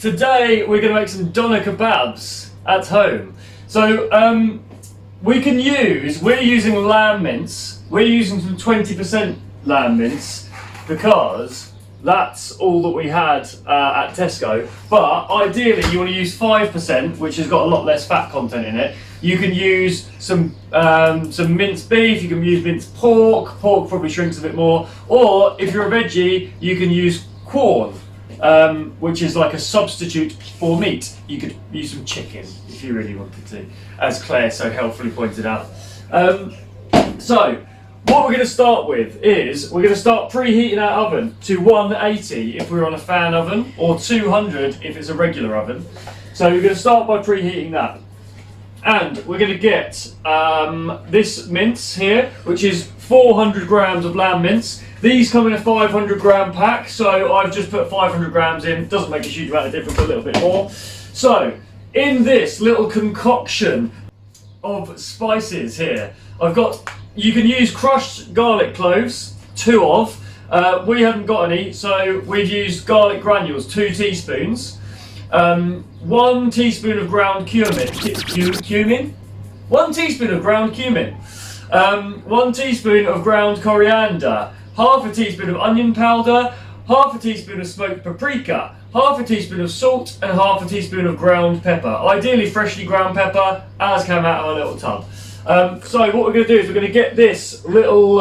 Today we're going to make some Doner Kebabs at home. So we're using lamb mince. We're using some 20% lamb mince because that's all that we had at Tesco. But ideally you want to use 5%, which has got a lot less fat content in it. You can use some minced beef, you can use minced pork. Pork probably shrinks a bit more. Or if you're a veggie, you can use corn, which is like a substitute for meat. You could use some chicken if you really wanted to, as Claire so helpfully pointed out. So what we're going to start with is we're going to start preheating our oven to 180 if we're on a fan oven, or 200 if it's a regular oven. So we're going to start by preheating that. And we're going to get this mince here, which is 400 grams of lamb mince. These come in a 500 gram pack, so I've just put 500 grams in. Doesn't make a huge amount of difference, a little bit more. So in this little concoction of spices here, you can use crushed garlic cloves, 2 of. We haven't got any, so we've used garlic granules, 2 teaspoons. 1 teaspoon of ground cumin. 1 teaspoon of ground cumin. 1 teaspoon of ground coriander. Half a teaspoon of onion powder. Half a teaspoon of smoked paprika. Half a teaspoon of salt and half a teaspoon of ground pepper. Ideally freshly ground pepper, as came out of our little tub. So what we're going to do is we're going to get this little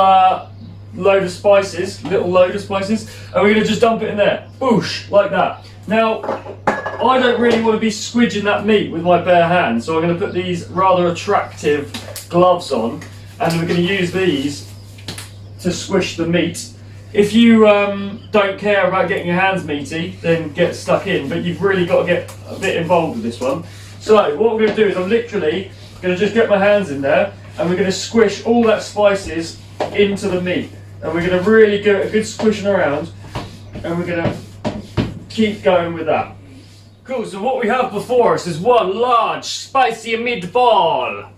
load of spices, and we're going to just dump it in there. Boosh, like that. Now, I don't really want to be squidging that meat with my bare hands, so I'm going to put these rather attractive gloves on, and we're going to use these to squish the meat. If you don't care about getting your hands meaty, then get stuck in, but you've really got to get a bit involved with this one. So what we're going to do is I'm literally going to just get my hands in there, and we're going to squish all that spices into the meat, and we're going to really give it a good squishing around, and we're going to keep going with that. Cool, so what we have before us is one large spicy meatball.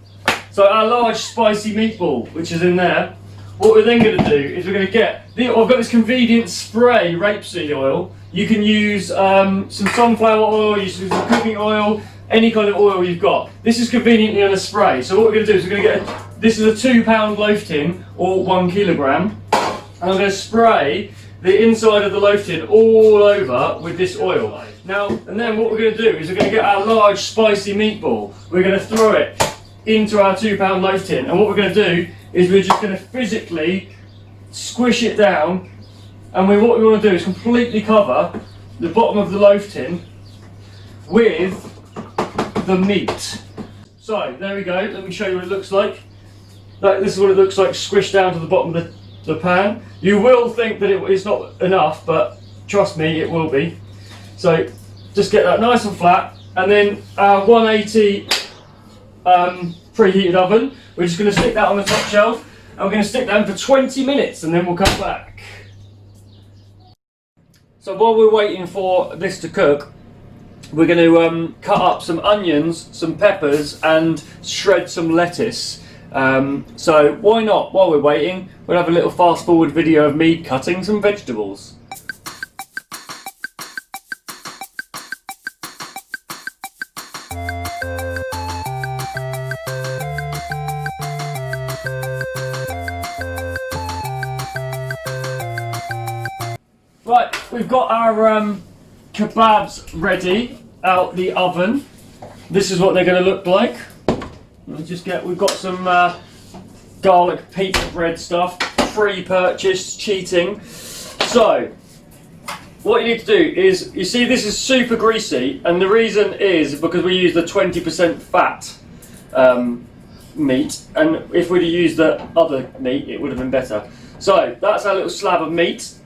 So our large spicy meatball, which is in there. What we're then going to do is we're going to get, I've got this convenient spray rapeseed oil. You can use some sunflower oil, use some cooking oil, any kind of oil you've got. This is conveniently in a spray. So what we're going to do is we're going to get, this is a 2-pound loaf tin, or 1 kilogram. And I'm going to spray the inside of the loaf tin all over with this oil. Now, and then what we're going to do is we're going to get our large spicy meatball. We're going to throw it into our 2-pound loaf tin, and what we're going to do is we're just going to physically squish it down, and what we want to do is completely cover the bottom of the loaf tin with the meat. So there we go, let me show you what it looks like. This is what it looks like squished down to the bottom of the pan. You will think that it's not enough, but trust me, it will be. So just get that nice and flat, and then our 180 preheated oven, we're just going to stick that on the top shelf, and we're going to stick that in for 20 minutes, and then we'll come back. So while we're waiting for this to cook, we're going to cut up some onions, some peppers, and shred some lettuce. So why not, while we're waiting, we'll have a little fast forward video of me cutting some vegetables. Right, we've got our kebabs ready out the oven. This is what they're going to look like. We've got some garlic pizza bread stuff, pre-purchased, cheating. So, what you need to do is, you see this is super greasy, and the reason is because we use the 20% fat meat, and if we'd have used the other meat, it would have been better. So, that's our little slab of meat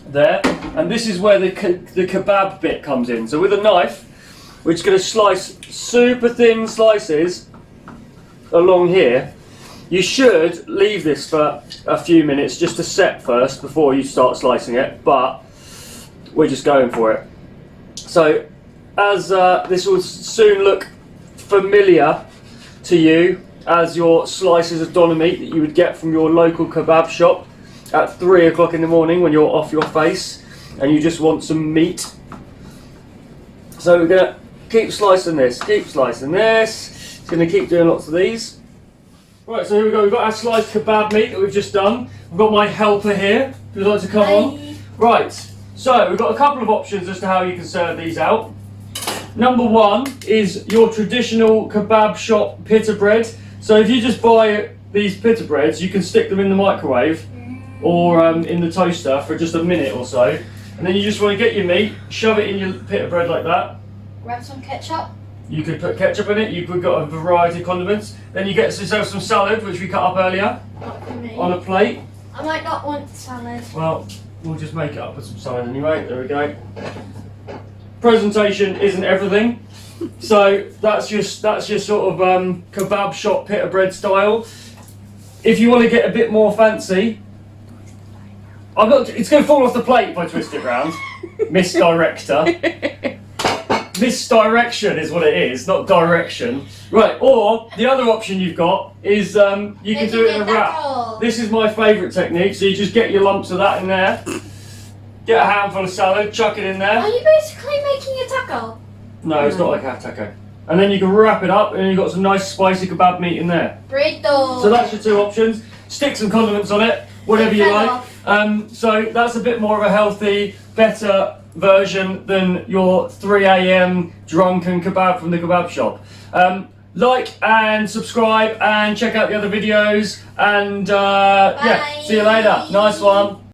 there, and this is where the kebab bit comes in. So with a knife, we're just going to slice super thin slices along here. You should leave this for a few minutes just to set first before you start slicing it, but we're just going for it. So as this will soon look familiar to you as your slices of doner meat that you would get from your local kebab shop at 3 o'clock in the morning when you're off your face and you just want some meat. So we're gonna keep slicing this, It's gonna keep doing lots of these. Right, so here we go. We've got our sliced kebab meat that we've just done. We've got my helper here, if you'd like to come on. Right, so we've got a couple of options as to how you can serve these out. Number one is your traditional kebab shop pita bread. So if you just buy these pita breads, you can stick them in the microwave or in the toaster for just a minute or so. And then you just want to get your meat, shove it in your pita bread like that. Grab some ketchup. You could put ketchup in it, you've got a variety of condiments. Then you get yourself some salad, which we cut up earlier, Not for me. on a plate. I might not want salad. Well, we'll just make it up with some salad anyway. There we go. Presentation isn't everything. So that's your sort of kebab shop pita bread style. If you want to get a bit more fancy, it's going to fall off the plate if I twist it round. Misdirector. Misdirection is what it is, not direction. Right, or the other option you've got is you can do it in a wrap. This is my favourite technique, so you just get your lumps of that in there, get a handful of salad, chuck it in there. Are you basically making a taco? No, it's not like a taco. And then you can wrap it up and you've got some nice spicy kebab meat in there. Burrito. So that's your two options. Stick some condiments on it, whatever you like. So that's a bit more of a healthy, better version than your 3 a.m. drunken kebab from the kebab shop. Like and subscribe and check out the other videos and yeah, see you later. Nice one.